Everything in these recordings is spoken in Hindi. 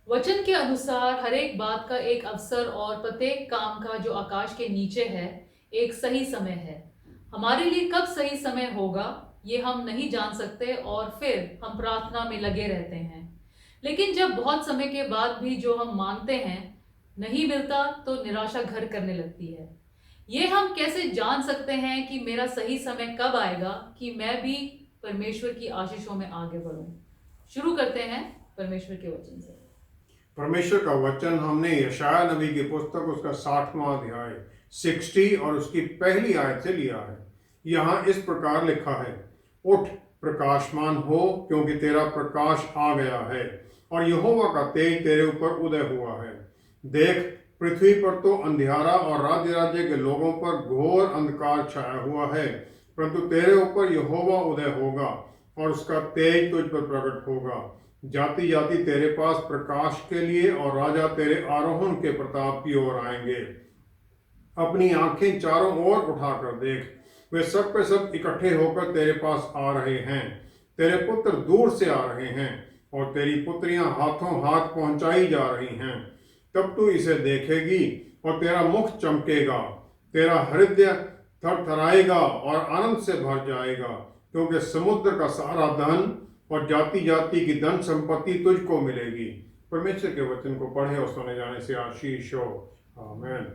वचन के अनुसार हर एक बात का एक अवसर और प्रत्येक काम का जो आकाश के नीचे है, एक सही समय है। हमारे लिए कब सही समय होगा, ये हम नहीं जान सकते और फिर हम प्रार्थना में लगे रहते हैं। लेकिन जब बहुत समय के बाद भी जो हम मांगते हैं नहीं मिलता, तो निराशा घर करने लगती है। ये हम कैसे जान सकते हैं कि मेरा सही समय कब आएगा कि मैं भी परमेश्वर की आशीषों में आगे बढ़ूं? शुरू करते हैं परमेश्वर के वचन से। परमेश्वर का वचन हमने यशाया नबी की पुस्तक उसका 60वां अध्याय 60 और उसकी पहली आयत से लिया है। यहाँ इस प्रकार लिखा है, उठ प्रकाशमान हो, क्योंकि तेरा प्रकाश आ गया है और यहोवा का तेज तेरे ऊपर उदय हुआ है। देख, पृथ्वी पर तो अंधियारा और राज्य राज्य के लोगों पर घोर अंधकार छाया हुआ है, परंतु तेरे ऊपर यहोवा उदय होगा और उसका तेज तुझ पर प्रकट होगा। जाति जाति तेरे पास प्रकाश के लिए और राजा तेरे आरोहण के प्रताप की ओर आएंगे। अपनी आंखें चारों ओर उठाकर देख, वे सब के सब इकट्ठे होकर तेरे पास आ रहे हैं। तेरे पुत्र दूर से आ रहे हैं और तेरी पुत्रियां हाथों हाथ पहुंचाई जा रही हैं। तब तू इसे देखेगी और तेरा मुख चमकेगा, तेरा हृदय थरथराएगा और आनंद से भर जाएगा, क्योंकि समुद्र का सारा धन और जाति जाति की धन संपत्ति तुझको मिलेगी। परमेश्वर के वचन को पढ़े और सुने जाने से आशीष हो। आमीन।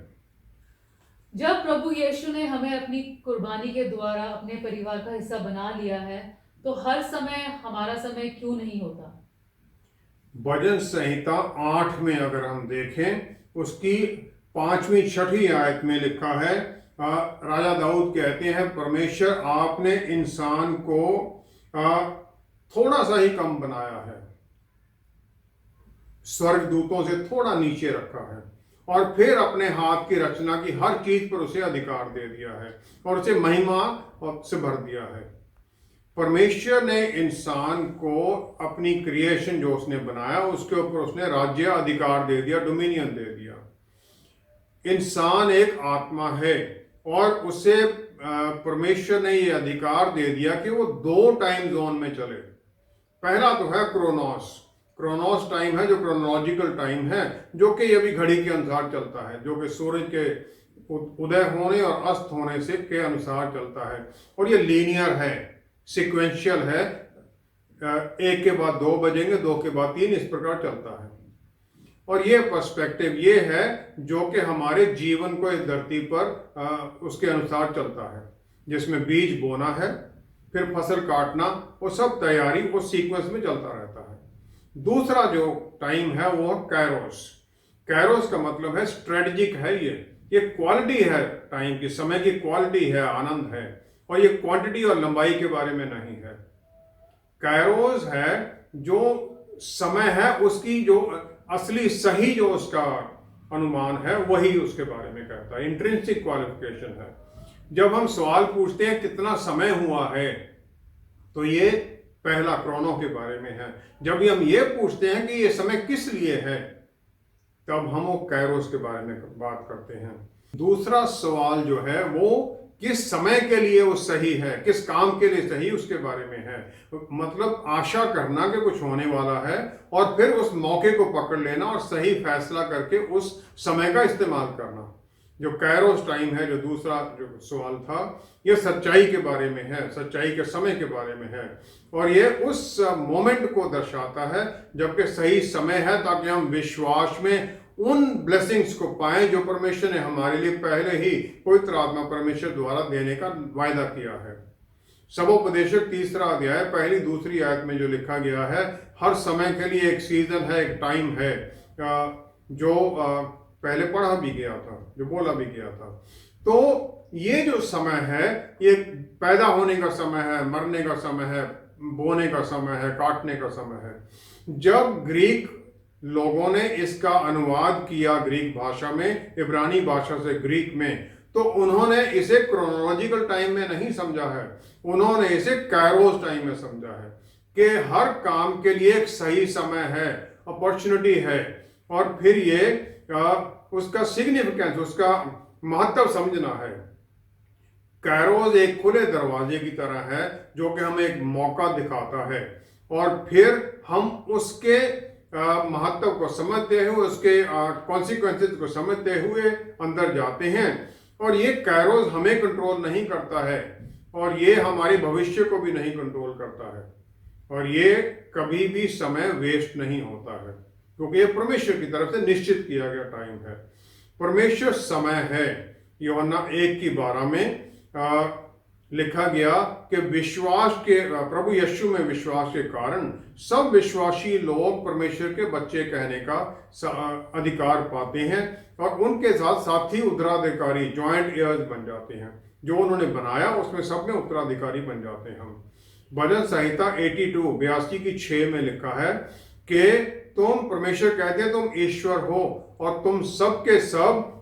जब प्रभु यीशु ने हमें अपनी कुर्बानी के द्वारा अपने परिवार का हिस्सा बना लिया है, तो हर समय हमारा समय क्यों नहीं होता? भजन संहिता 8 में अगर हम देखें, उसकी 5वीं 6वीं आयत में लिखा है, राजा दाऊद कहते हैं, परमेश्वर आपने इंसान को थोड़ा सा ही कम बनाया है, स्वर्ग दूतों से थोड़ा नीचे रखा है और फिर अपने हाथ की रचना की हर चीज पर उसे अधिकार दे दिया है और उसे महिमा से भर दिया है। परमेश्वर ने इंसान को अपनी क्रिएशन जो उसने बनाया उसके ऊपर उसने राज्य अधिकार दे दिया, डोमिनियन दे दिया। इंसान एक आत्मा है और उसे परमेश्वर ने ये अधिकार दे दिया कि वो 2 टाइम जोन में चले। पहला तो है क्रोनोस। क्रोनोस टाइम है जो क्रोनोलॉजिकल टाइम है, जो कि ये भी घड़ी के अनुसार चलता है, जो कि सूरज के उदय होने और अस्त होने से के अनुसार चलता है और ये लीनियर है, सिक्वेंशियल है। 1 के बाद 2 बजेंगे, 2 के बाद 3, इस प्रकार चलता है। और ये पर्सपेक्टिव ये है जो कि हमारे जीवन को इस धरती पर उसके अनुसार चलता है, जिसमें बीज बोना है, फिर फसल काटना, वो सब तैयारी उस सीक्वेंस में चलता रहता है। दूसरा जो टाइम है वो कैरोस। कैरोस का मतलब है स्ट्रेटजिक है, ये क्वालिटी है टाइम की, समय की क्वालिटी है, आनंद है, और ये क्वांटिटी और लंबाई के बारे में नहीं है। कैरोस है जो समय है, उसकी जो असली सही जो उसका अनुमान है वही उसके बारे में कहता है, इंट्रिंसिक क्वालिफिकेशन है। जब हम सवाल पूछते हैं कितना समय हुआ है, तो ये पहला क्रोनो के बारे में है। जब हम ये पूछते हैं कि ये समय किस लिए है, तब हम वो कैरोस के बारे में बात करते हैं। दूसरा सवाल जो है वो किस समय के लिए वो सही है, किस काम के लिए सही, उसके बारे में है। मतलब आशा करना कि कुछ होने वाला है और फिर उस मौके को पकड़ लेना और सही फैसला करके उस समय का इस्तेमाल करना। जो कैरोस टाइम है, जो दूसरा जो सवाल था, ये सच्चाई के बारे में है, सच्चाई के समय के बारे में है और ये उस मोमेंट को दर्शाता है जबकि सही समय है, ताकि हम विश्वास में उन ब्लेसिंग्स को पाएं जो परमेश्वर ने हमारे लिए पहले ही पवित्र आत्मा परमेश्वर द्वारा देने का वायदा किया है। सबोपदेशक 3 अध्याय 1-2 आयत में जो लिखा गया है, हर समय के लिए एक सीजन है, एक टाइम है, जो पहले पढ़ा भी गया था, जो बोला भी गया था। तो ये जो समय है, ये पैदा होने का समय है, मरने का समय है, बोने का समय है, काटने का समय है। जब ग्रीक लोगों ने इसका अनुवाद किया ग्रीक भाषा में, इब्रानी भाषा से ग्रीक में, तो उन्होंने इसे क्रोनोलॉजिकल टाइम में नहीं समझा है, उन्होंने इसे कैरोस टाइम में समझा है कि हर काम के लिए एक सही समय है, अपॉर्चुनिटी है, और फिर ये उसका सिग्निफिकेंस, उसका महत्व समझना है। कैरोस एक खुले दरवाजे की तरह है जो कि हमें एक मौका दिखाता है और फिर हम उसके महत्व को समझते हुए, उसके कॉन्सिक्वेंसेस को समझते हुए अंदर जाते हैं। और ये कैरोस हमें कंट्रोल नहीं करता है, और ये हमारे भविष्य को भी नहीं कंट्रोल करता है, और ये कभी भी समय वेस्ट नहीं होता है, क्योंकि ये परमेश्वर की तरफ से निश्चित किया गया टाइम है। परमेश्वर समय है। यूहन्ना 1:12 में लिखा गया कि विश्वास के, प्रभु यीशु में विश्वास के कारण सब विश्वासी लोग परमेश्वर के बच्चे कहने का अधिकार पाते हैं, और उनके साथ साथी उत्तराधिकारी, जॉइंट एयर्स बन जाते हैं। जो उन्होंने बनाया उसमें सब में उत्तराधिकारी बन जाते हैं हम। भजन संहिता 82:82-6 में लिखा है कि तुम, परमेश्वर कहते हैं, तुम ईश्वर हो और तुम सब के सब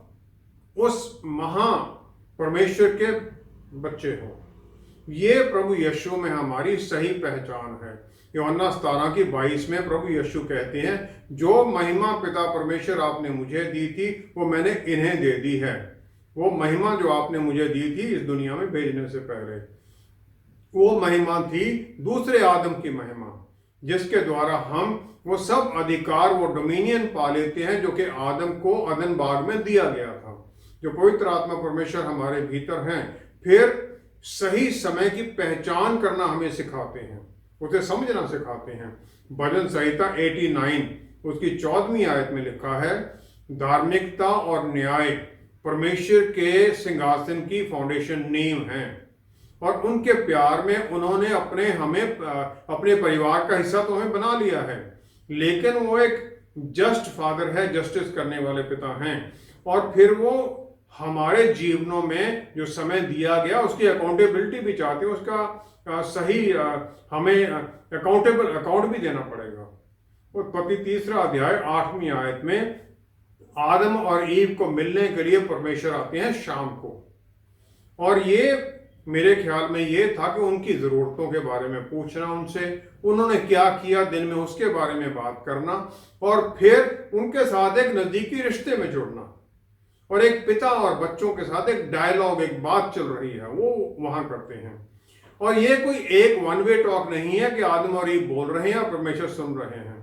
उस महा परमेश्वर के बच्चे हो। ये प्रभु यीशु में हमारी सही पहचान है। यूहन्ना 17:22 में प्रभु यीशु कहते हैं, जो महिमा पिता परमेश्वर आपने मुझे दी थी वो मैंने इन्हें दे दी है। वो महिमा जो आपने मुझे दी थी इस दुनिया में भेजने से पहले, वो महिमा थी दूसरे आदम की महिमा, जिसके द्वारा हम वो सब अधिकार, वो डोमिनियन पा लेते हैं जो कि आदम को अदन बाग में दिया गया था। जो पवित्र आत्मा परमेश्वर हमारे भीतर हैं, फिर सही समय की पहचान करना हमें सिखाते हैं, उसे समझना सिखाते हैं। भजन संहिता 89 उसकी 14वीं आयत में लिखा है, धार्मिकता और न्याय परमेश्वर के सिंहासन की फाउंडेशन नींव है, और उनके प्यार में उन्होंने अपने परिवार का हिस्सा तो हमें बना लिया है, लेकिन वो एक जस्ट फादर है, जस्टिस करने वाले पिता हैं। और फिर वो हमारे जीवनों में जो समय दिया गया उसकी अकाउंटेबिलिटी भी चाहते हैं, उसका सही हमें अकाउंट भी देना पड़ेगा। उत्पत्ति 3:8 आयत में आदम और ईव को मिलने के लिए परमेश्वर आते हैं शाम को, और ये मेरे ख्याल में ये था कि उनकी ज़रूरतों के बारे में पूछना उनसे, उन्होंने क्या किया दिन में उसके बारे में बात करना, और फिर उनके साथ एक नज़दीकी रिश्ते में जुड़ना, और एक पिता और बच्चों के साथ एक डायलॉग, एक बात चल रही है, वो वहां करते हैं। और ये कोई एक वन वे टॉक नहीं है कि आदम और ईव बोल रहे हैं और परमेश्वर सुन रहे हैं।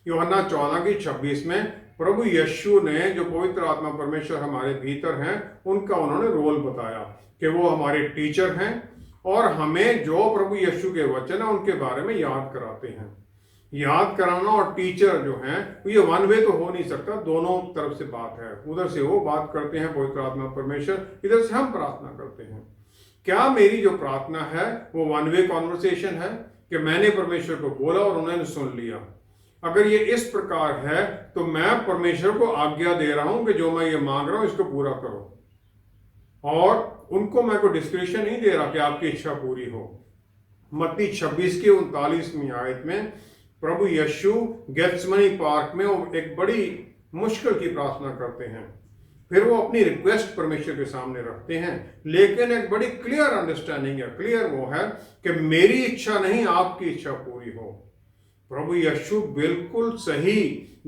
यूहन्ना 14:26 में प्रभु यीशु ने, जो पवित्र आत्मा परमेश्वर हमारे भीतर हैं, उनका उन्होंने रोल बताया कि वो हमारे टीचर हैं, और हमें जो प्रभु यीशु के वचन है उनके बारे में याद कराते हैं। याद कराना और टीचर जो हैं, ये वन वे तो हो नहीं सकता, दोनों तरफ से बात है। उधर से वो बात करते हैं पवित्र आत्मा परमेश्वर, इधर से हम प्रार्थना करते हैं। क्या मेरी जो प्रार्थना है वो वन वे कॉन्वर्सेशन है कि मैंने परमेश्वर को बोला और उन्होंने सुन लिया? अगर ये इस प्रकार है तो मैं परमेश्वर को आज्ञा दे रहा हूं कि जो मैं ये मांग रहा हूं इसको पूरा करो, और उनको मैं कोई डिस्क्रिप्शन नहीं दे रहा कि आपकी इच्छा पूरी हो। मत्ती 26:39 आयत में प्रभु यीशु गेत्समनी पार्क में वो एक बड़ी मुश्किल की प्रार्थना करते हैं, फिर वो अपनी रिक्वेस्ट परमेश्वर के सामने रखते हैं, लेकिन एक बड़ी क्लियर अंडरस्टैंडिंग है, क्लियर वो है कि मेरी इच्छा नहीं आपकी इच्छा पूरी हो। प्रभु यीशु बिल्कुल सही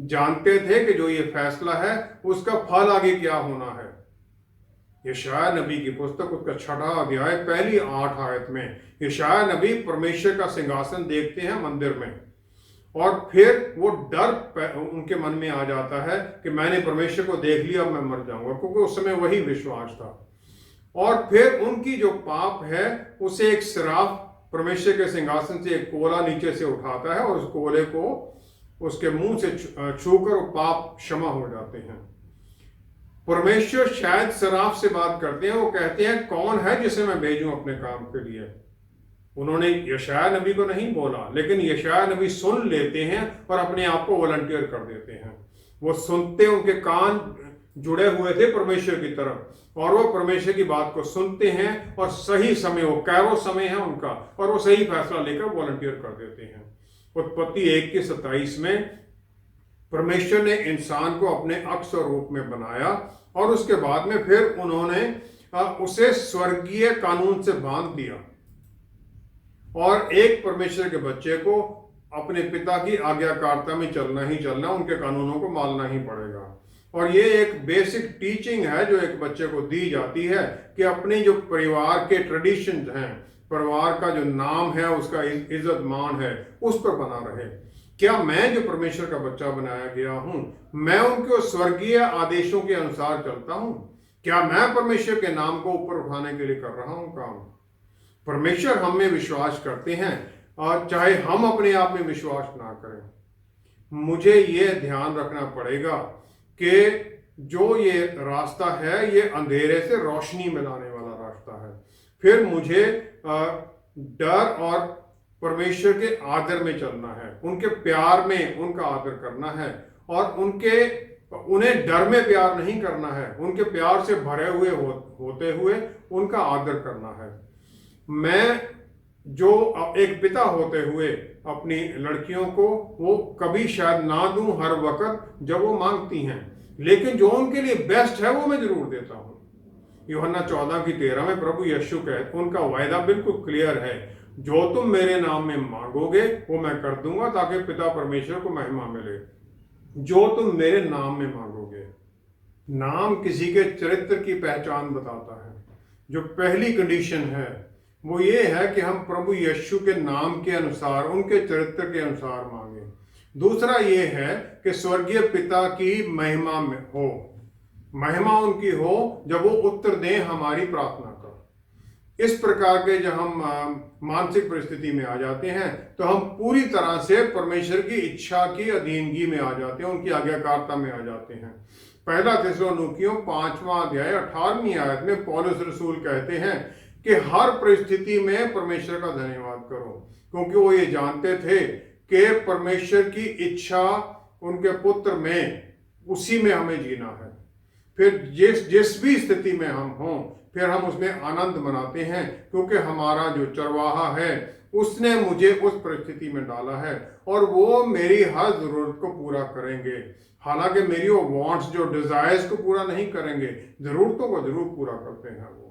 जानते थे कि जो ये फैसला है उसका फल आगे क्या होना है। यशाया नबी की पुस्तक उसका 6वां अध्याय पहली 8 आयत में यशाया नबी परमेश्वर का सिंहासन देखते हैं मंदिर में, और फिर वो डर उनके मन में आ जाता है कि मैंने परमेश्वर को देख लिया, अब मैं मर जाऊंगा, क्योंकि उस समय वही विश्वास था। और फिर उनकी जो पाप है उसे एक श्राप परमेश्वर के सिंहासन से एक कोला नीचे से उठाता है, और उस कोले को उसके मुंह से छूकर वो पाप क्षमा हो जाते हैं। परमेश्वर शायद श्राप से बात करते हैं, वो कहते हैं कौन है जिसे मैं भेजूं अपने काम के लिए। उन्होंने यशाया नबी को नहीं बोला, लेकिन यशाया नबी सुन लेते हैं और अपने आप को वॉलंटियर कर देते हैं। वो सुनते, उनके कान जुड़े हुए थे परमेश्वर की तरफ, और वो परमेश्वर की बात को सुनते हैं, और सही समय, वो कैरो समय है उनका, और वो सही फैसला लेकर वॉलंटियर कर देते हैं। उत्पत्ति 1:27 में परमेश्वर ने इंसान को अपने अक्स और रूप में बनाया, और उसके बाद में फिर उन्होंने उसे स्वर्गीय कानून से बांध दिया, और एक परमेश्वर के बच्चे को अपने पिता की आज्ञाकारिता में चलना ही चलना, उनके कानूनों को मानना ही पड़ेगा। और ये एक बेसिक टीचिंग है जो एक बच्चे को दी जाती है कि अपने जो परिवार के ट्रेडिशंस हैं, परिवार का जो नाम है, उसका इज्जत मान है, उस पर बना रहे। क्या मैं जो परमेश्वर का बच्चा बनाया गया हूं, मैं उनके स्वर्गीय आदेशों के अनुसार चलता हूं? क्या मैं परमेश्वर के नाम को ऊपर उठाने के लिए कर रहा हूं काम? परमेश्वर हम में विश्वास करते हैं, और चाहे हम अपने आप में विश्वास ना करें। मुझे ये ध्यान रखना पड़ेगा कि जो ये रास्ता है, ये अंधेरे से रोशनी में लाने वाला रास्ता है। फिर मुझे डर और परमेश्वर के आदर में चलना है, उनके प्यार में उनका आदर करना है, और उन्हें डर में प्यार नहीं करना है, उनके प्यार से भरे हुए होते हुए उनका आदर करना है। मैं जो एक पिता होते हुए अपनी लड़कियों को वो कभी शायद ना दूं हर वक्त जब वो मांगती हैं, लेकिन जो उनके लिए बेस्ट है वो मैं जरूर देता हूं। यूहन्ना 14:13 में प्रभु यीशु कहते, उनका वायदा बिल्कुल क्लियर है, जो तुम मेरे नाम में मांगोगे वो मैं कर दूंगा, ताकि पिता परमेश्वर को महिमा मिले। जो तुम मेरे नाम में मांगोगे। नाम किसी के चरित्र की पहचान बताता है। जो पहली कंडीशन है वो ये है कि हम प्रभु यीशु के नाम के अनुसार, उनके चरित्र के अनुसार मांगे। दूसरा ये है कि स्वर्गीय पिता की महिमा में हो, महिमा उनकी हो जब वो उत्तर दें हमारी प्रार्थना का। इस प्रकार के जब हम मानसिक परिस्थिति में आ जाते हैं तो हम पूरी तरह से परमेश्वर की इच्छा की अधीनगी में आ जाते हैं, उनकी आज्ञाकारिता में आ जाते हैं। पहला थिस्सलुनीकियों 5:18 आयत में पौलुस रसूल कहते हैं कि हर परिस्थिति में परमेश्वर का धन्यवाद करो, क्योंकि वो ये जानते थे कि परमेश्वर की इच्छा उनके पुत्र में, उसी में हमें जीना है। फिर जिस भी स्थिति में हम हों, फिर हम उसमें आनंद मनाते हैं, क्योंकि हमारा जो चरवाहा है उसने मुझे उस परिस्थिति में डाला है और वो मेरी हर जरूरत को पूरा करेंगे। हालांकि मेरी वो वांट्स, जो डिजायर्स को पूरा नहीं करेंगे, जरूरतों को जरूर पूरा करते हैं। वो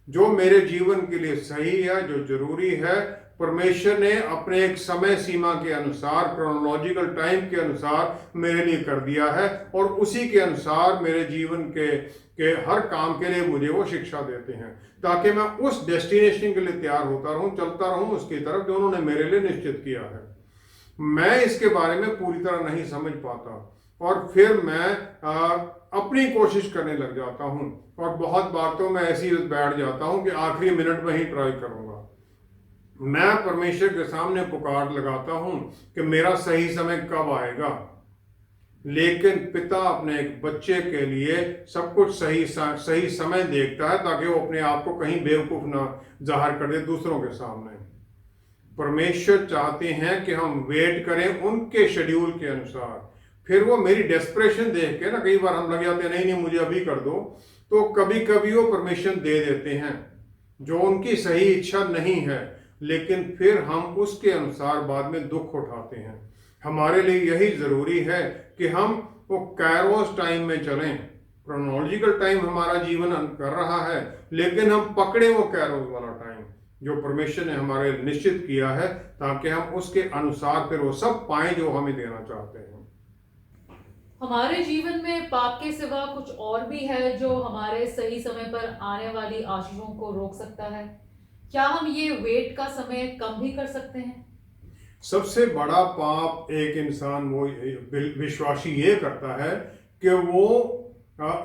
जो मेरे जीवन के लिए सही है, जो जरूरी है, परमेश्वर ने अपने एक समय सीमा के अनुसार, क्रोनोलॉजिकल टाइम के अनुसार मेरे लिए कर दिया है, और उसी के अनुसार मेरे जीवन के हर काम के लिए मुझे वो शिक्षा देते हैं, ताकि मैं उस डेस्टिनेशन के लिए तैयार होता रहूं, चलता रहूं उसकी तरफ जो उन्होंने मेरे लिए निश्चित किया है। मैं इसके बारे में पूरी तरह नहीं समझ पाता, और फिर मैं अपनी कोशिश करने लग जाता हूं, और बहुत बार तो मैं ऐसी बैठ जाता हूं कि आखिरी मिनट में ही ट्राई करूंगा। मैं परमेश्वर के सामने पुकार लगाता हूं कि मेरा सही समय कब आएगा, लेकिन पिता अपने एक बच्चे के लिए सब कुछ सही समय देखता है, ताकि वो अपने आप को कहीं बेवकूफ ना जाहिर कर दे दूसरों के सामने। परमेश्वर चाहते हैं कि हम वेट करें उनके शेड्यूल के अनुसार। फिर वो मेरी डेस्परेशन देख के ना, कई बार हम लग जाते हैं नहीं मुझे अभी कर दो, तो कभी कभी वो परमिशन दे देते हैं जो उनकी सही इच्छा नहीं है, लेकिन फिर हम उसके अनुसार बाद में दुख उठाते हैं। हमारे लिए यही जरूरी है कि हम वो कैरोस टाइम में चलें। क्रोनोलॉजिकल टाइम हमारा जीवन कर रहा है, लेकिन हम पकड़े वो कैरोस वाला टाइम जो परमेश्वर ने हमारे निश्चित किया है, ताकि हम उसके अनुसार फिर वो सब पाएं जो हमें देना चाहते हैं। हमारे जीवन में पाप के सिवा कुछ और भी है जो हमारे सही समय पर आने वाली आशीषों को रोक सकता है। क्या हम ये वेट का समय कम भी कर सकते हैं? सबसे बड़ा पाप एक इंसान, वो विश्वासी ये करता है कि वो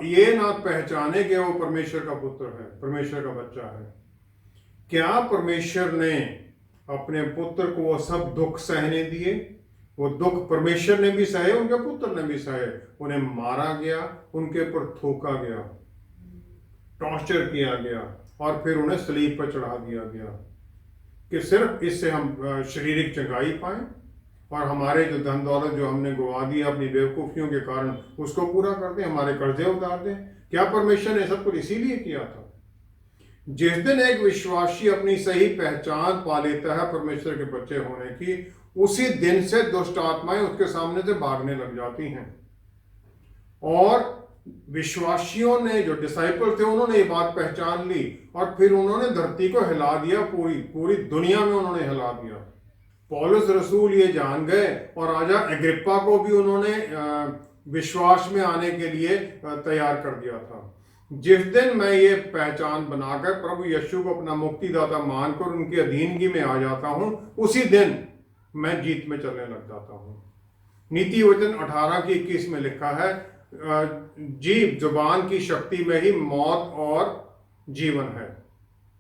ये ना पहचाने कि वो परमेश्वर का पुत्र है, परमेश्वर का बच्चा है। क्या परमेश्वर ने अपने पुत्र को वो सब दुख सहने दिए? वो दुख परमेश्वर ने भी सहे, उनके पुत्र ने भी सहे। उन्हें मारा गया, उनके ऊपर थूका गया, टॉर्चर किया गया, और फिर उन्हें सलीब पर चढ़ा दिया गया कि सिर्फ इससे हम शारीरिक चंगाई पाएं और हमारे जो धन दौलत जो हमने गवा दी अपनी बेवकूफ़ियों के कारण उसको पूरा कर दें, हमारे कर्जे उतार दें। क्या परमेश्वर ने सब कुछ इसीलिए किया था? जिस दिन एक विश्वासी अपनी सही पहचान पा लेता है परमेश्वर के बच्चे होने की, उसी दिन से दुष्ट आत्माएं उसके सामने से भागने लग जाती हैं। और विश्वासियों ने, जो डिसाइपल थे, उन्होंने ये बात पहचान ली और फिर उन्होंने धरती को हिला दिया, पूरी दुनिया में उन्होंने हिला दिया। पौलुस रसूल ये जान गए और राजा अग्रिप्पा को भी उन्होंने विश्वास में आने के लिए तैयार कर दिया था। जिस दिन मैं ये पहचान बनाकर प्रभु यीशु को अपना मुक्तिदाता मानकर उनकी अधीनगी में आ जाता हूं, उसी दिन मैं जीत में चलने लग जाता हूँ। नीति वचन 18:21 में लिखा है, जीभ जुबान की शक्ति में ही मौत और जीवन है।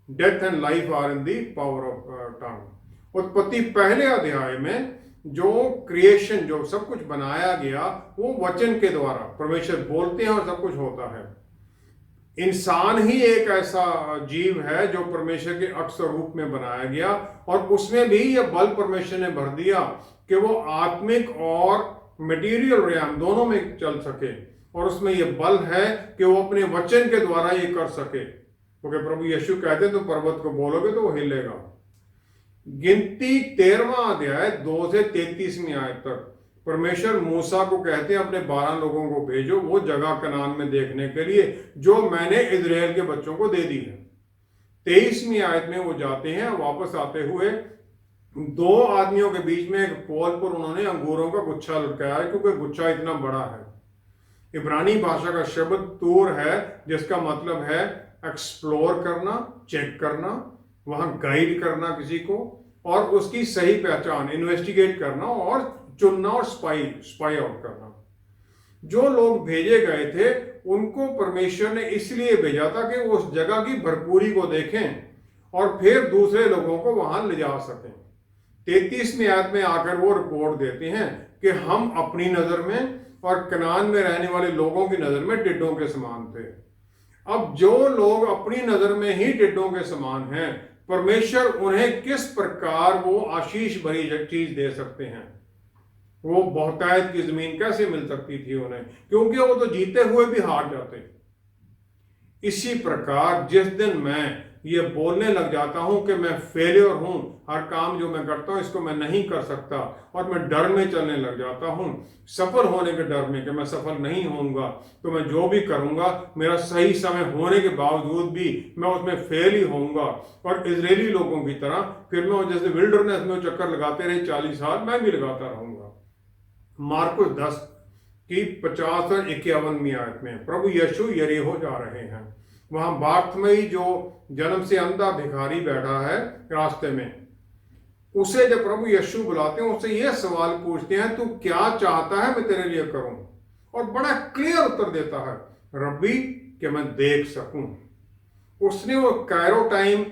Death and life are in the power of tongue. उत्पत्ति पहले अध्याय में जो क्रिएशन, जो सब कुछ बनाया गया, वो वचन के द्वारा परमेश्वर बोलते हैं और सब कुछ होता है। इंसान ही एक ऐसा जीव है जो परमेश्वर के अक्सर रूप में बनाया गया, और उसमें भी यह बल परमेश्वर ने भर दिया कि वो आत्मिक और मटेरियल रियाम दोनों में चल सके, और उसमें यह बल है कि वो अपने वचन के द्वारा ये कर सके। क्योंकि प्रभु यीशु कहते तो पर्वत को बोलोगे तो वो हिलेगा। गिनती 13वां अध्याय 2 से 33वीं आयत तक परमेश्वर मूसा को कहते हैं अपने 12 लोगों को भेजो वो जगह कनान में देखने के लिए जो मैंने इजराइल के बच्चों को दे दी है। 23वीं आयत में वो जाते हैं, वापस आते हुए 2 आदमियों के बीच में एक पोल पर उन्होंने अंगूरों का गुच्छा लटकाया है, क्योंकि गुच्छा इतना बड़ा है। इब्रानी भाषा का शब्द तूर है, जिसका मतलब है एक्सप्लोर करना, चेक करना, वहां गाइड करना किसी को, और उसकी सही पहचान, इन्वेस्टिगेट करना और चुनना और स्पाई आउट करना। जो लोग भेजे गए थे उनको परमेश्वर ने इसलिए भेजा था कि वो उस जगह की भरपूरी को देखें और फिर दूसरे लोगों को वहां ले जा सकें। 33वीं आयत में आकर वो रिपोर्ट देते हैं कि हम अपनी नजर में और कनान में रहने वाले लोगों की नजर में टिड्डों के समान थे। अब जो लोग अपनी नजर में ही टिड्डों के समान हैं, परमेश्वर उन्हें किस प्रकार वो आशीष भरी चीज दे सकते हैं। वो बहुतायत की जमीन कैसे मिल सकती थी उन्हें, क्योंकि वो तो जीते हुए भी हार जाते। इसी प्रकार जिस दिन मैं ये बोलने लग जाता हूं कि मैं फेलियर हूं, हर काम जो मैं करता हूं इसको मैं नहीं कर सकता, और मैं डर में चलने लग जाता हूं, सफल होने के डर में कि मैं सफल नहीं होऊंगा, तो मैं जो भी करूंगा मेरा सही समय होने के बावजूद भी मैं उसमें फेल ही होऊंगा। और इजरायली लोगों की तरह फिर मैं जैसे विल्डरनेस में चक्कर लगाते रहे 40 साल, मैं भी लगाता रहूंगा। मार्कुस 10 की 50 और 51वीं आयत में प्रभु यीशु यरीहो जा रहे हैं। वहां बार्थमई जो जन्म से अंधा भिखारी बैठा है रास्ते में, उसे जब प्रभु यीशु बुलाते हैं उससे यह सवाल पूछते हैं, तू क्या चाहता है मैं तेरे लिए करूं? और बड़ा क्लियर उत्तर देता है, रब्बी कि मैं देख सकूं। उसने वो कैरो टाइम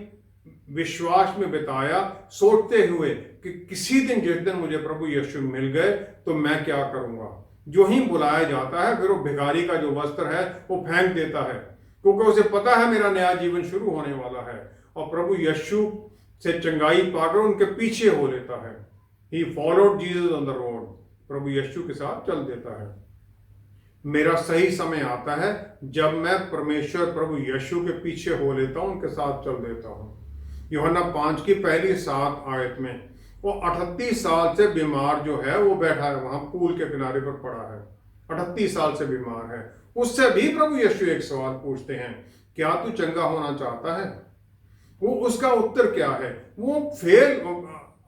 विश्वास में बिताया, सोचते हुए कि किसी दिन जिस दिन मुझे प्रभु यीशु मिल गए तो मैं क्या करूंगा। जो ही बुलाया जाता है फिर वो भिखारी का जो वस्त्र है वो फेंक देता है, क्योंकि उसे पता है मेरा नया जीवन शुरू होने वाला है, और प्रभु यीशु से चंगाई पाकर उनके पीछे हो लेता है। He followed Jesus on the road, प्रभु यीशु के साथ चल देता है। मेरा सही समय आता है जब मैं परमेश्वर प्रभु यीशु के पीछे हो लेता हूं, उनके साथ चल देता हूं। यूहन्ना 5 की पहली 7 आयत में वो 38 साल से बीमार जो है वो बैठा है, वहां पूल के किनारे पर पड़ा है, 38 साल से बीमार है। उससे भी प्रभु यीशु एक सवाल पूछते हैं, क्या तू चंगा होना चाहता है? वो उसका उत्तर क्या है? वो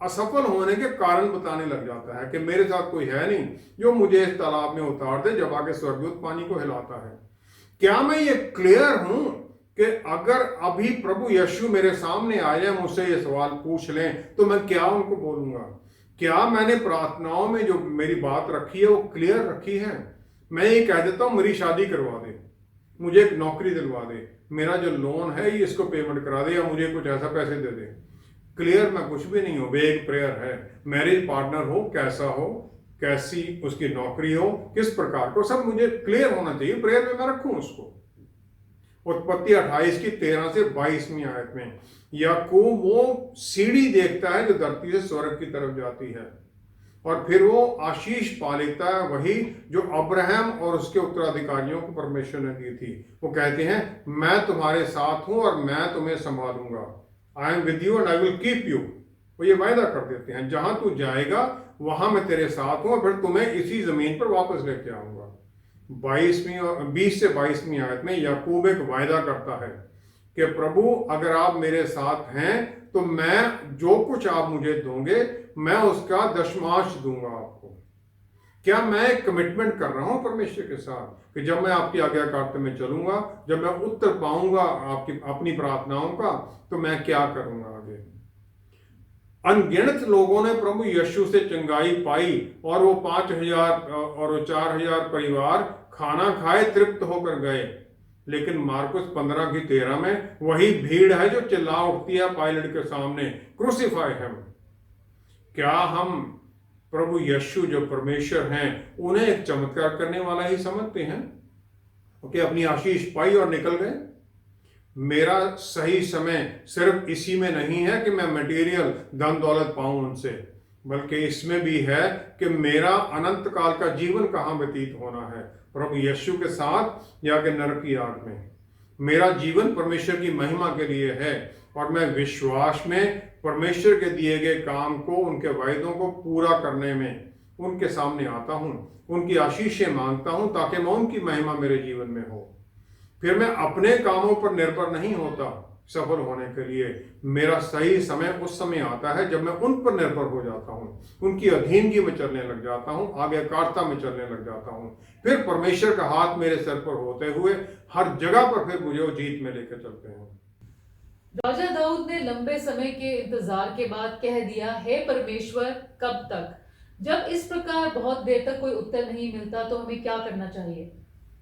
असफल होने के कारण बताने लग जाता है कि मेरे साथ कोई है नहीं जो मुझे इस तालाब में उतार दे जब आके स्वर्गदूत पानी को हिलाता है। क्या मैं ये क्लियर हूं कि अगर अभी प्रभु यीशु मेरे सामने आए, मुझसे ये सवाल पूछ लें तो मैं क्या उनको बोलूंगा? क्या मैंने प्रार्थनाओं में जो मेरी बात रखी है वो क्लियर रखी है? मैं ये कह देता हूं मेरी शादी करवा दे, मुझे एक नौकरी दिलवा दे, मेरा जो लोन है ये इसको पेमेंट करा दे, या मुझे कुछ ऐसा पैसे दे दे। क्लियर मैं कुछ भी नहीं हूं। वे एक प्रेयर है, मैरिज पार्टनर हो, कैसा हो, कैसी उसकी नौकरी हो, किस प्रकार को, सब मुझे क्लियर होना चाहिए। प्रेयर में मैं रखूं उसको। उत्पत्ति 28 की 13 से 22वीं आयत में याकूब वो सीढ़ी देखता है जो धरती से स्वर्ग की तरफ जाती है, और फिर वो आशीष पा लेता है, वही जो अब्राहम और उसके उत्तराधिकारियों को परमेश्वर ने दी थी। वो कहते हैं मैं तुम्हारे साथ हूं और मैं तुम्हें संभालूंगा, I am with you and I will keep you. वो ये वायदा कर देते हैं जहां तू जाएगा वहां मैं तेरे साथ हूं और फिर तुम्हें इसी जमीन पर वापस लेके आऊंगा। 20 से 22वीं आयत में याकूब एक वायदा करता है कि प्रभु अगर आप मेरे साथ हैं तो मैं जो कुछ आप मुझे दोगे मैं उसका दशमांश दूंगा आपको। क्या मैं एक कमिटमेंट कर रहा हूं परमेश्वर के साथ कि जब मैं आपकी आज्ञाकारिता में चलूंगा, जब मैं उत्तर पाऊंगा आपकी अपनी प्रार्थनाओं का, तो मैं क्या करूंगा आगे। अनगिनत लोगों ने प्रभु यीशु से चंगाई पाई और वो 5,000 और वो 4,000 परिवार खाना खाए तृप्त होकर गए। लेकिन मार्कुस 15:13 में वही भीड़ है जो चिल्ला उठती है पायलट के सामने, क्रूसीफाई हिम। क्या हम प्रभु यीशु जो परमेश्वर हैं उन्हें एक चमत्कार करने वाला ही समझते हैं कि अपनी आशीष पाई और निकल गए? मेरा सही समय सिर्फ इसी में नहीं है कि मैं मटेरियल धन दौलत पाऊं उनसे, बल्कि इसमें भी है कि मेरा अनंत काल का जीवन कहाँ व्यतीत होना है, प्रभु यीशु के साथ या कि नरक की आग में। मेरा जीवन परमेश्वर की महिमा के लिए है और मैं विश्वास में परमेश्वर के दिए गए काम को, उनके वायदों को पूरा करने में उनके सामने आता हूं, उनकी आशीषें मांगता हूं ताकि मैं उनकी महिमा मेरे जीवन में हो। फिर मैं अपने कामों पर निर्भर नहीं होता सफल होने के लिए। मेरा सही समय उस समय आता है जब मैं उन पर निर्भर हो जाता हूं, उनकी अधीनगी में चलने लग जाता हूं, आज्ञाकारिता में चलने लग जाता हूं। फिर परमेश्वर का हाथ मेरे सर पर होते हुए हर जगह पर फिर मुझे वो जीत में लेकर चलते हैं। राजा दाऊद ने लंबे समय के इंतजार के बाद कह दिया, हे परमेश्वर कब तक। जब इस प्रकार बहुत देर तक कोई उत्तर नहीं मिलता तो हमें क्या करना चाहिए?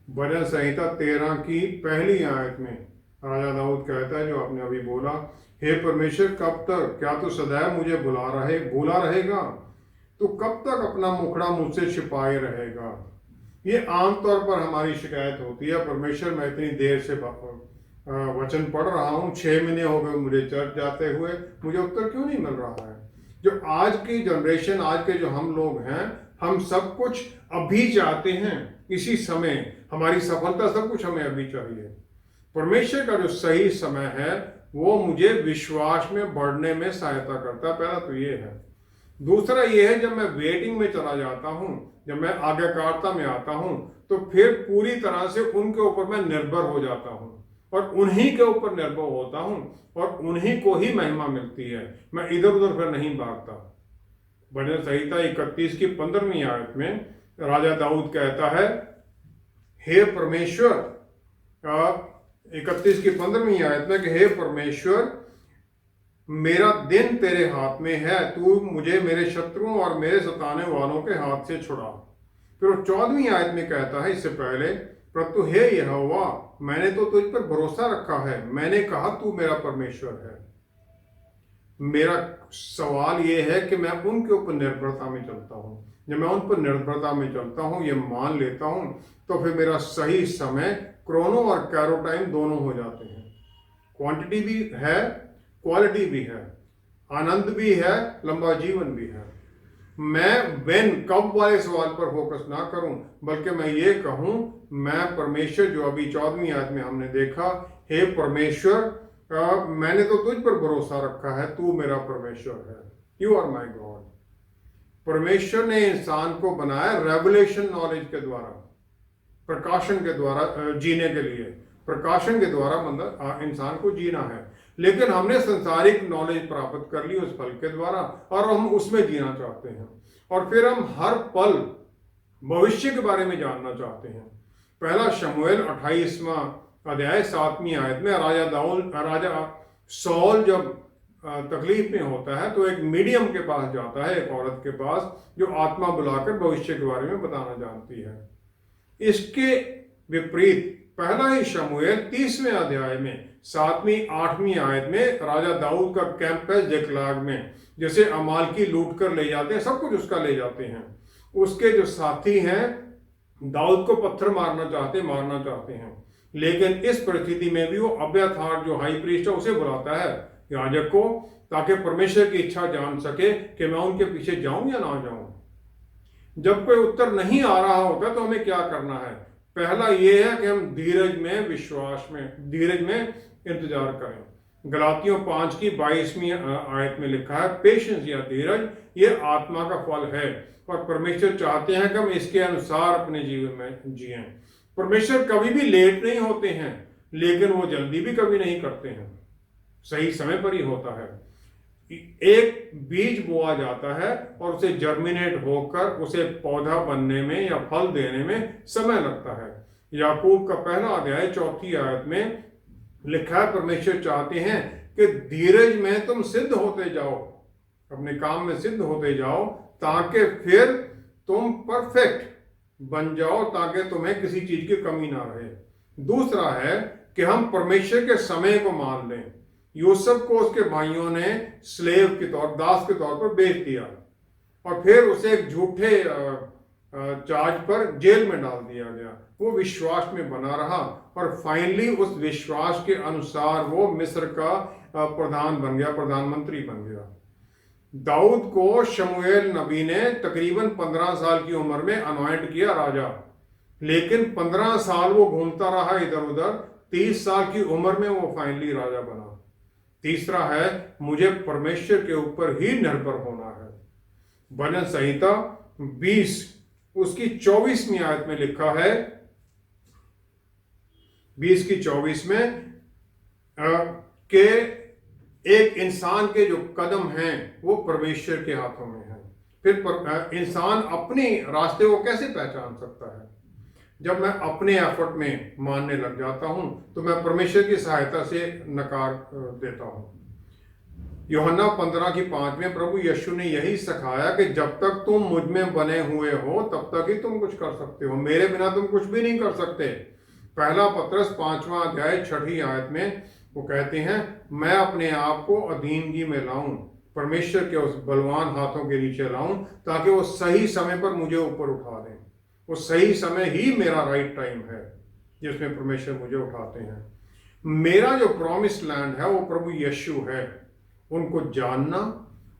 भजन संहिता 13 की पहली आयत में राजा दाऊद कहता है, जो आपने अभी बोला, हे परमेश्वर कब तक, क्या तू सदैव मुझे भूला रहेगा? तू कब तक अपना मुखड़ा मुझसे छिपाए रहेगा? ये आमतौर पर हमारी शिकायत होती है, परमेश्वर मैं इतनी देर से वचन पढ़ रहा हूँ, 6 महीने हो गए मुझे चर्च जाते हुए, मुझे उत्तर क्यों नहीं मिल रहा है? जो आज की जनरेशन, आज के जो हम लोग हैं, हम सब कुछ अभी चाहते हैं, इसी समय हमारी सफलता, सब कुछ हमें अभी चाहिए। परमेश्वर का जो सही समय है वो मुझे विश्वास में बढ़ने में सहायता करता है। पहला तो ये है। दूसरा ये है, जब मैं वेटिंग में चला जाता हूँ, जब मैं आज्ञाकारिता में आता हूँ, तो फिर पूरी तरह से उनके ऊपर मैं निर्भर हो जाता हूँ और उन्हीं के ऊपर निर्भर होता हूँ और उन्हीं को ही महिमा मिलती है। मैं इधर उधर फिर नहीं भागता। भजन संहिता 31 की 15वीं आयत में राजा दाऊद कहता है, हे परमेश्वर, 31 की 15वीं आयत में कि हे परमेश्वर, मेरा दिन तेरे हाथ में है, तू मुझे मेरे शत्रुओं और मेरे सताने वालों के हाथ से छुड़ा। फिर वो 14वीं आयत में कहता है इससे पहले, परंतु हे यहोवा, मैंने तो तुझ पर भरोसा रखा है, मैंने कहा तू मेरा परमेश्वर है। मेरा सवाल ये है कि मैं उनके ऊपर निर्भरता में चलता हूँ। जब मैं उन पर निर्भरता में चलता हूँ, ये मान लेता हूँ, तो फिर मेरा सही समय क्रोनो और कैरो टाइम दोनों हो जाते हैं। क्वांटिटी भी है, क्वालिटी भी है, आनंद भी है, लंबा जीवन भी है। मैं व्हेन, कब वाले सवाल पर फोकस ना करूं, बल्कि मैं ये कहूं, मैं परमेश्वर, जो अभी 14वीं आयत में हमने देखा, हे परमेश्वर, मैंने तो तुझ पर भरोसा रखा है, तू मेरा परमेश्वर है, यू आर माई गॉड। परमेश्वर ने इंसान को बनाया रेवलेशन नॉलेज के द्वारा, प्रकाशन के द्वारा जीने के लिए। प्रकाशन के द्वारा मतलब इंसान को जीना है, लेकिन हमने संसारिक नॉलेज प्राप्त कर ली उस फल के द्वारा और हम उसमें जीना चाहते हैं। और फिर हम हर पल भविष्य के बारे में जानना चाहते हैं। पहला शमूएल 28वां अध्याय 7वीं आयत में राजा सौल जब तकलीफ में होता है तो एक मीडियम के पास जाता है, एक औरत के पास, जो आत्मा बुलाकर भविष्य के बारे में बताना जानती है। इसके विपरीत पहला ही शमूएल 30वें अध्याय में 7वीं 8वीं आयत में राजा दाऊद का कैंप है जिकलाग में, जैसे अमालकी लूट कर ले जाते हैं, सब कुछ उसका ले जाते हैं। उसके जो साथी हैं दाऊद को पत्थर मारना चाहते हैं, लेकिन इस परिस्थिति में भी वो अब्याथार जो हाई प्रीस्ट है उसे बुलाता है, याजक को, ताकि परमेश्वर की इच्छा जान सके कि मैं उनके पीछे जाऊं या ना जाऊं। जब कोई उत्तर नहीं आ रहा होता तो हमें क्या करना है? पहला ये है कि हम धीरज में इंतजार करें। गलातियों 5 की 22वीं आयत में लिखा है, पेशेंस या धीरज ये आत्मा का फल है और परमेश्वर चाहते हैं कि हम इसके अनुसार अपने जीवन में जिएं। परमेश्वर कभी भी लेट नहीं होते हैं, लेकिन वो जल्दी भी कभी नहीं करते हैं, सही समय पर ही होता है। एक बीज बोआ जाता है और उसे जर्मिनेट होकर उसे पौधा बनने में या फल देने में समय लगता है। याकूब का पहला अध्याय 4वीं आयत में लिखा है, परमेश्वर चाहते हैं कि धीरज में तुम सिद्ध होते जाओ, अपने काम में सिद्ध होते जाओ, ताकि फिर तुम परफेक्ट बन जाओ, ताकि तुम्हें किसी चीज की कमी ना रहे। दूसरा है कि हम परमेश्वर के समय को मान लें। यूसुफ को उसके भाइयों ने स्लेव के तौर, दास के तौर पर बेच दिया और फिर उसे एक झूठे चार्ज पर जेल में डाल दिया गया। वो विश्वास में बना रहा और फाइनली उस विश्वास के अनुसार वो मिस्र का प्रधान बन गया, प्रधानमंत्री बन गया। दाऊद को शमूएल नबी ने तकरीबन 15 साल की उम्र में अनॉइंट किया राजा, लेकिन 15 साल वो घूमता रहा इधर उधर। 30 साल की उम्र में वो फाइनली राजा बना। तीसरा है, मुझे परमेश्वर के ऊपर ही निर्भर होना है। भजन संहिता 20 उसकी 24वीं आयत में लिखा है, 20 की 24 में कि एक इंसान के जो कदम हैं वो परमेश्वर के हाथों में हैं। फिर इंसान अपने रास्ते को कैसे पहचान सकता है? जब मैं अपने एफर्ट में मानने लग जाता हूं तो मैं परमेश्वर की सहायता से नकार देता हूं। यूहन्ना 15:5 में प्रभु यीशु ने यही सिखाया कि जब तक तुम मुझ में बने हुए हो तब तक ही तुम कुछ कर सकते हो, मेरे बिना तुम कुछ भी नहीं कर सकते। पहला पत्रस 5वां अध्याय 6वीं आयत में वो कहते हैं, मैं अपने आप को अधीनगी में लाऊं, परमेश्वर के उस बलवान हाथों के नीचे लाऊं, ताकि वो सही समय पर मुझे ऊपर उठा दें। वो सही समय ही मेरा राइट टाइम है जिसमें परमेश्वर मुझे उठाते हैं। मेरा जो प्रॉमिस लैंड है वो प्रभु यीशु है। उनको जानना,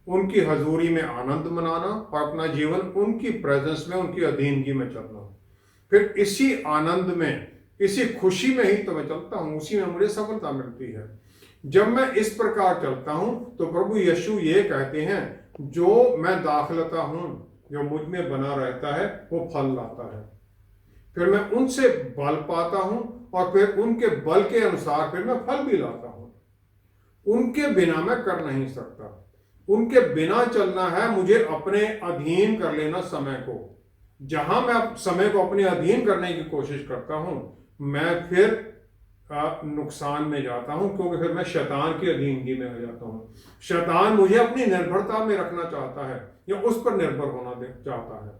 उनकी हजूरी में आनंद मनाना और अपना जीवन उनकी प्रेजेंस में, उनकी अधीनगी में चलना। फिर इसी आनंद में, इसी खुशी में ही तो मैं चलता हूं, उसी में मुझे सफलता मिलती है। जब मैं इस प्रकार चलता हूं तो प्रभु यीशु ये कहते हैं, जो मैं दाखलता हूं, जो मुझ में बना रहता है वो फल लाता है। फिर मैं उनसे बल पाता हूं और फिर उनके बल के अनुसार फिर मैं फल भी लाता हूं। उनके बिना मैं कर नहीं सकता। उनके बिना चलना है मुझे अपने अधीन कर लेना समय को। जहां मैं समय को अपने अधीन करने की कोशिश करता हूं मैं फिर नुकसान में जाता हूं, क्योंकि फिर मैं शैतान की अधीनगी में हो जाता हूं। शैतान मुझे अपनी निर्भरता में रखना चाहता है या उस पर निर्भर होना चाहता है।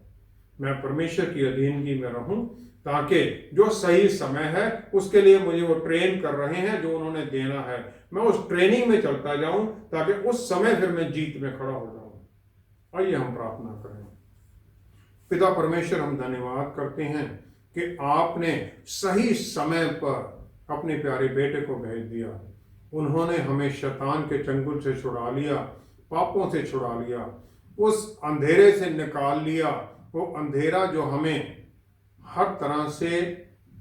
मैं परमेश्वर की अधीनगी में रहूं ताकि जो सही समय है उसके लिए मुझे वो ट्रेन कर रहे हैं, जो उन्होंने देना है, मैं उस ट्रेनिंग में चलता जाऊं ताकि उस समय फिर मैं जीत में खड़ा हो जाऊं। आइए हम प्रार्थना करें। पिता परमेश्वर, हम धन्यवाद करते हैं कि आपने सही समय पर अपने प्यारे बेटे को भेज दिया। उन्होंने हमें शैतान के चंगुल से छुड़ा लिया, पापों से छुड़ा लिया, उस अंधेरे से निकाल लिया। वो अंधेरा जो हमें हर तरह से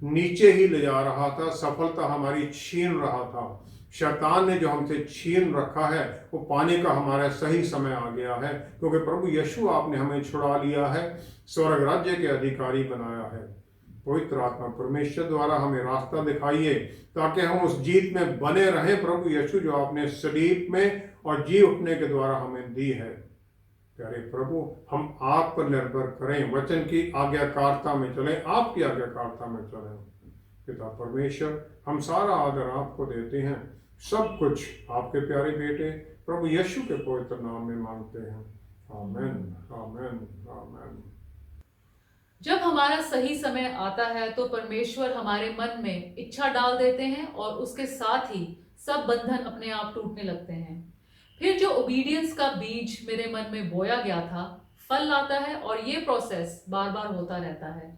नीचे ही ले जा रहा था, सफलता हमारी छीन रहा था, शैतान ने जो हमसे छीन रखा है वो पाने का हमारा सही समय आ गया है, क्योंकि प्रभु यीशु आपने हमें छुड़ा लिया है, स्वर्ग राज्य के अधिकारी बनाया है। पवित्र आत्मा परमेश्वर द्वारा हमें रास्ता दिखाइए ताकि हम उस जीत में बने रहें, प्रभु यीशु जो आपने सलीब में और जी उठने के द्वारा हमें दी है। प्यारे प्रभु, हम आप पर निर्भर करें, वचन की आज्ञाकारिता में चलें, आपकी आज्ञाकारिता में चलें। पिता परमेश्वर, हम सारा आदर आपको देते हैं, सब कुछ आपके प्यारे बेटे प्रभु यीशु के पवित्र नाम में मांगते हैं। आमीन, आमीन, आमीन। जब हमारा सही समय आता है तो परमेश्वर हमारे मन में इच्छा डाल देते हैं और उसके साथ ही सब बंधन अपने आप टूटने लगते हैं। फिर जो ओबीडियंस का बीज मेरे मन में बोया गया था फल लाता है और ये प्रोसेस बार बार होता रहता है।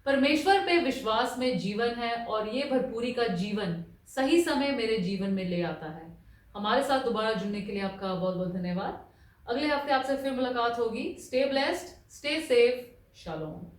परमेश्वर पे विश्वास में जीवन है और ये भरपूरी का जीवन सही समय मेरे जीवन में ले आता है। हमारे साथ दोबारा जुड़ने के लिए आपका बहुत बहुत धन्यवाद। अगले हफ्ते आपसे फिर मुलाकात होगी। Stay blessed, stay safe, shalom.